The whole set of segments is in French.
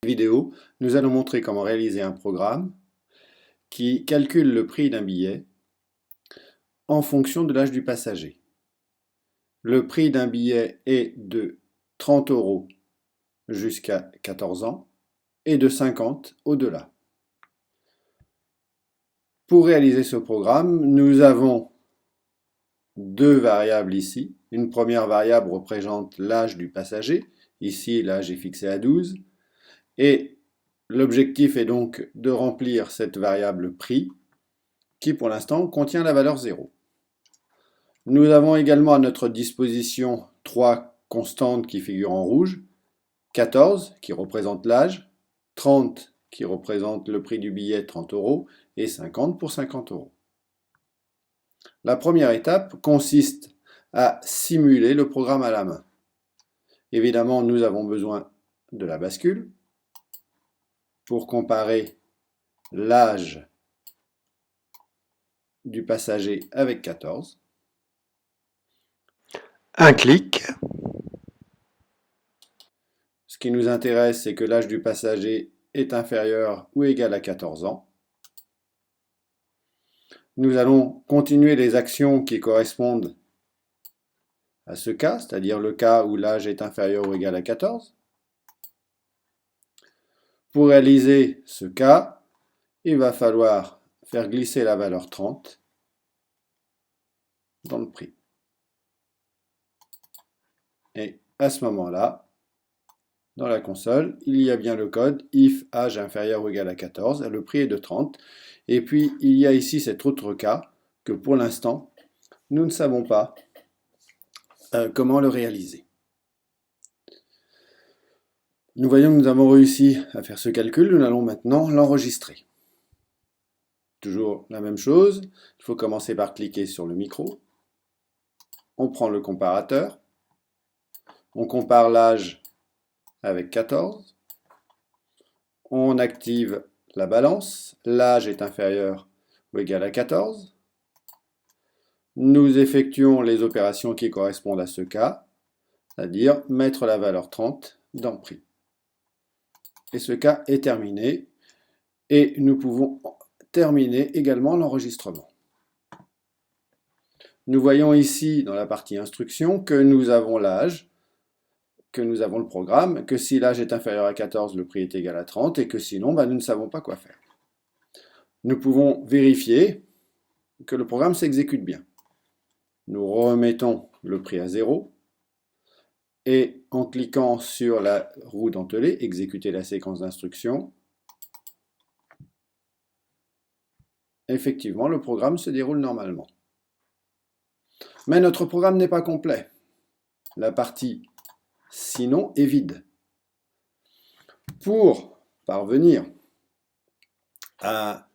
Vidéo, nous allons montrer comment réaliser un programme qui calcule le prix d'un billet en fonction de l'âge du passager. Le prix d'un billet est de 30 € jusqu'à 14 ans et de 50 au-delà. Pour réaliser ce programme, nous avons deux variables ici. Une première variable représente l'âge du passager. Ici, l'âge est fixé à 12. Et l'objectif est donc de remplir cette variable prix qui pour l'instant contient la valeur 0. Nous avons également à notre disposition trois constantes qui figurent en rouge. 14 qui représente l'âge, 30 qui représente le prix du billet 30 € et 50 pour 50 €. La première étape consiste à simuler le programme à la main. Évidemment, nous avons besoin de la bascule pour comparer l'âge du passager avec 14. Un clic. Ce qui nous intéresse, c'est que l'âge du passager est inférieur ou égal à 14 ans. Nous allons continuer les actions qui correspondent à ce cas, c'est-à-dire le cas où l'âge est inférieur ou égal à 14. Pour réaliser ce cas, il va falloir faire glisser la valeur 30 dans le prix. Et à ce moment-là, dans la console, il y a bien le code if âge inférieur ou égal à 14, le prix est de 30. Et puis, il y a ici cet autre cas que pour l'instant, nous ne savons pas comment le réaliser. Nous voyons que nous avons réussi à faire ce calcul, nous allons maintenant l'enregistrer. Toujours la même chose, il faut commencer par cliquer sur le micro. On prend le comparateur, on compare l'âge avec 14, on active la balance, l'âge est inférieur ou égal à 14, nous effectuons les opérations qui correspondent à ce cas, c'est-à-dire mettre la valeur 30 dans prix. Et ce cas est terminé, et nous pouvons terminer également l'enregistrement. Nous voyons ici dans la partie instruction que nous avons l'âge, que nous avons le programme, que si l'âge est inférieur à 14, le prix est égal à 30, et que sinon, nous ne savons pas quoi faire. Nous pouvons vérifier que le programme s'exécute bien. Nous remettons le prix à 0, et en cliquant sur la roue dentelée, exécuter la séquence d'instructions, effectivement, le programme se déroule normalement. Mais notre programme n'est pas complet. La partie sinon est vide. Pour parvenir à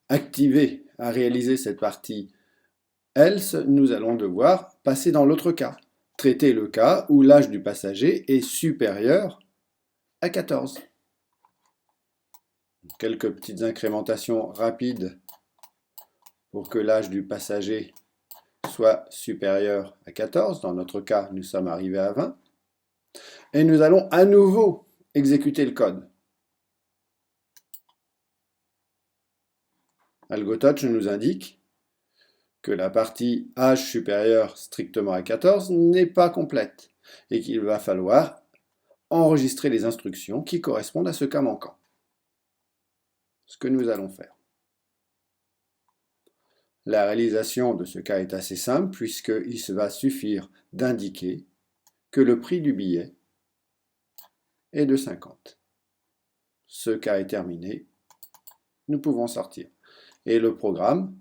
activer, à réaliser cette partie else, nous allons devoir passer dans l'autre cas. Traiter le cas où l'âge du passager est supérieur à 14. Quelques petites incrémentations rapides pour que l'âge du passager soit supérieur à 14. Dans notre cas, nous sommes arrivés à 20. Et nous allons à nouveau exécuter le code. AlgoTouch nous indique que la partie âge supérieur strictement à 14 n'est pas complète et qu'il va falloir enregistrer les instructions qui correspondent à ce cas manquant. Ce que nous allons faire. La réalisation de ce cas est assez simple puisqu'il va suffire d'indiquer que le prix du billet est de 50. Ce cas est terminé. Nous pouvons sortir. Et le programme,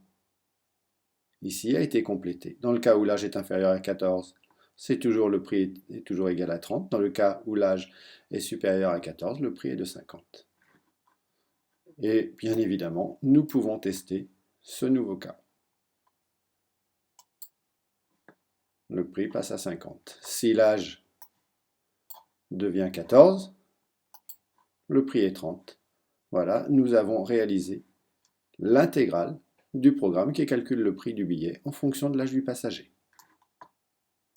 ici, a été complété. Dans le cas où l'âge est inférieur à 14, c'est toujours le prix est toujours égal à 30. Dans le cas où l'âge est supérieur à 14, le prix est de 50. Et bien évidemment, nous pouvons tester ce nouveau cas. Le prix passe à 50. Si l'âge devient 14, le prix est 30. Voilà, nous avons réalisé l'intégrale du programme qui calcule le prix du billet en fonction de l'âge du passager.